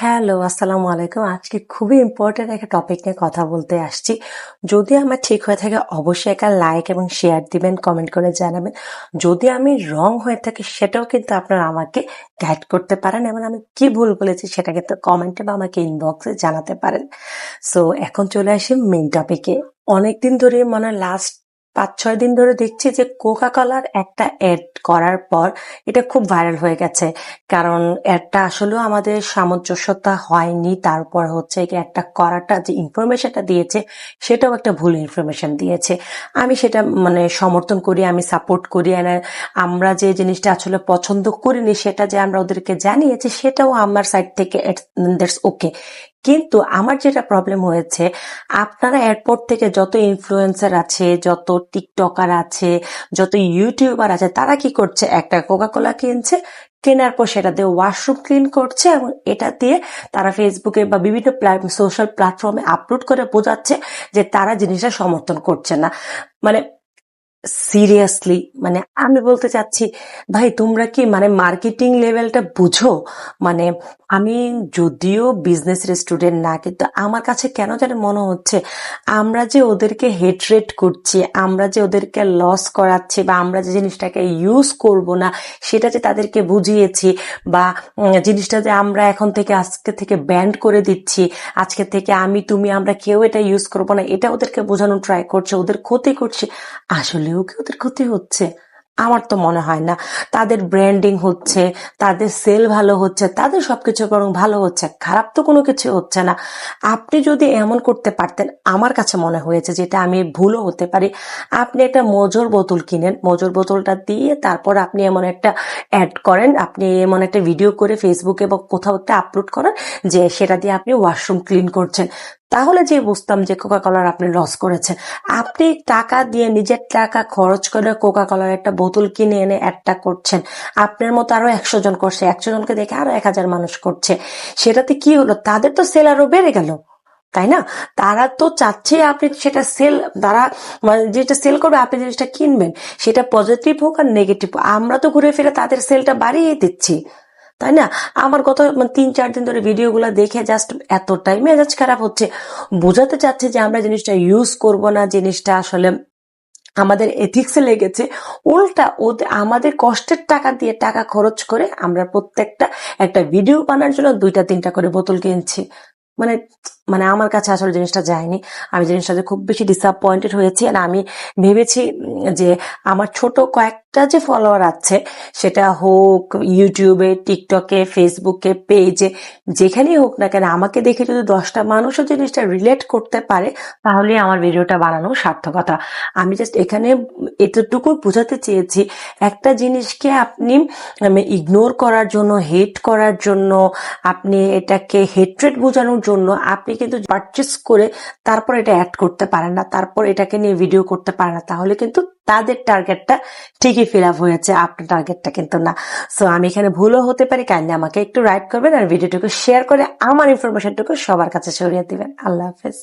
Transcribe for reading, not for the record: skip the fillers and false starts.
Hello, আসসালামু আলাইকুম। আজকে খুবই ইম্পর্টেন্ট একটা টপিক নিয়ে কথা বলতে আসছি। যদি আমার ঠিক হয়ে থাকে অবশ্যই একটা লাইক এবং শেয়ার দিবেন, কমেন্ট করে জানাবেন। যদি আমি রং হয়ে থাকি সেটাও কিন্তু আপনারা আমাকে গাইড করতে পারেন এবং আমি কি ভুল বলেছি সেটা কিন্তু কমেন্টে বা আমাকে ইনবক্সে জানাতে পারেন। সো এখন চলে আসি মেইন টপিকে। অনেকদিন ধরে মানে লাস্ট ৫-৬ দিন ধরে দেখছি যে কোকা কোলার একটা অ্যাড করার পর এটা খুব ভাইরাল হয়ে গেছে। কারণ অ্যাডটা আসলেও আমাদের সামঞ্জস্যতা হয়নি। তারপর হচ্ছে কি একটা করাটা যে ইনফরমেশনটা দিয়েছে সেটাও একটা ভুল ইনফরমেশন দিয়েছে। আমি সেটা মানে সমর্থন করি, আমি সাপোর্ট করি। আমরা যে জিনিসটা আসলে পছন্দ করিনি সেটা যে আমরা ওদেরকে জানিয়েছি সেটাও আমার সাইড থেকে দ্যাটস ওকে। কিন্তু আমার যেটা প্রবলেম হয়েছে, আপনারা এরপর থেকে যত ইনফ্লুয়েন্সার আছে, যত টিকটকার আছে, যত ইউটিউবার আছে, তারা কি করছে, একটা কোকা কোলা কিনছে, কেনার পর সেটা দিয়ে ওয়াশরুম ক্লিন করছে এবং এটা দিয়ে তারা ফেসবুকে বা বিভিন্ন সোশ্যাল প্ল্যাটফর্মে আপলোড করে বোঝাচ্ছে যে তারা জিনিসটা সমর্থন করছে না। মানে সিরিয়াসলি, মানে আমি বলতে চাচ্ছি, ভাই তোমরা কি মানে মার্কেটিং লেভেলটা বুঝো? মানে আমি যদিও বিজনেস স্টুডেন্ট না, কিন্তু আমার কাছে কেন যেন মনে হচ্ছে আমরা যে ওদেরকে হেট্রেট করছি, আমরা যে ওদেরকে লস করাচ্ছি, বা আমরা যে জিনিসটাকে ইউজ করব না সেটা যে তাদেরকে বুঝিয়েছি, বা জিনিসটা যে আমরা এখন থেকে আজকে থেকে ব্যান্ড করে দিচ্ছি, আজকে থেকে আমি তুমি আমরা কেউ এটা ইউজ করবো না, এটা ওদেরকে বোঝানোর ট্রাই করছে, ওদের ক্ষতি করছে। আসলেও কি ওদের ক্ষতি হচ্ছে? আমার তো মনে হয় না। তাদের ব্র্যান্ডিং হচ্ছে, তাদের সেল ভালো হচ্ছে, তাদের সবকিছু বরং ভালো হচ্ছে, খারাপ তো কোনো কিছু হচ্ছে না। আপনি যদি এমন করতে পারতেন, আমার কাছে মনে হয়েছে, যেটা আমি ভুলও হতে পারি, আপনি একটা মজুর বোতল কিনেন, মজুর বোতলটা দিয়ে তারপর আপনি এমন একটা অ্যাড করেন, আপনি এমন একটা ভিডিও করে ফেসবুকে বা কোথাও একটা আপলোড করেন যে সেটা দিয়ে আপনি ওয়াশরুম ক্লিন করছেন। তাহলে যে বুঝতাম যে কোকা কোলার আপনি লস করেছেন। আপনি টাকা দিয়ে, নিজের টাকা খরচ করে কোকা কোলার একটা বোতল কিনে এনে অ্যাডটা করছেন। আপনার মতো আরো ১০০ জন করছে, ১০০ জনকে দেখে আরো ১,০০০ মানুষ করছে। সেটাতে কি হলো? তাদের তো সেল আরো বেড়ে গেল, তাই না? তারা তো চাচ্ছে আপনি সেটা সেল, তারা মানে যেটা সেল করবে আপনি জিনিসটা কিনবেন, সেটা পজিটিভ হোক আর নেগেটিভ, আমরা তো ঘুরে ফিরে তাদের সেলটা বাড়িয়ে দিচ্ছি, তাই না? আমার গত ৩-৪ দিন ধরে ভিডিওগুলো দেখে জাস্ট এতটাই মেজাজ খারাপ হচ্ছে। বোঝাতে চাচ্ছে যে আমরা জিনিসটা ইউজ করব না, জিনিসটা আসলে আমাদের এথিক্সে লেগেছে। উল্টা ওদের আমাদের কষ্টের টাকা দিয়ে টাকা খরচ করে আমরা প্রত্যেকটা একটা ভিডিও বানানোর জন্য ২টা-৩টা করে বোতল কিনছি। মানে মানে আমার কাছে আসলে জিনিসটা যায়নি। আমি জিনিসটাতে খুব বেশি ডিসঅ্যাপয়েন্টেড হয়েছি। আর আমি ভেবেছি যে আমার ছোট কয়েকটা যে ফলোয়ার আছে, সেটা হোক ইউটিউবে, টিকটকে, ফেসবুকে, পেজে, যেখানেই হোক না কেন, আমাকে দেখে যদি ১০টা মানুষও জিনিসটা রিলেট করতে পারে, তাহলে আমার ভিডিওটা বানানো সার্থকতা। আমি জাস্ট এখানে এতটুকু বোঝাতে চেয়েছি, একটা জিনিসকে আপনি ইগনোর করার জন্য, হেট করার জন্য, আপনি এটাকে হেট্রেট বোঝানোর জন্য আপনি কিন্তু পারচেস করে তারপর এটা অ্যাড করতে পারেন না, তারপর এটাকে নিয়ে ভিডিও করতে পারেন না, তাহলে কিন্তু তাদের টার্গেটটা ঠিকই ফিল আপ হয়েছে, আপনার টার্গেটটা কিন্তু না। সো আমি এখানে ভুলও হতে পারি, কাইন্ডলি আমাকে একটু রাইট করবেন আর ভিডিওটুকু শেয়ার করে আমার ইনফরমেশনটুকু সবার কাছে ছড়িয়ে দিবেন। আল্লাহ হাফেজ।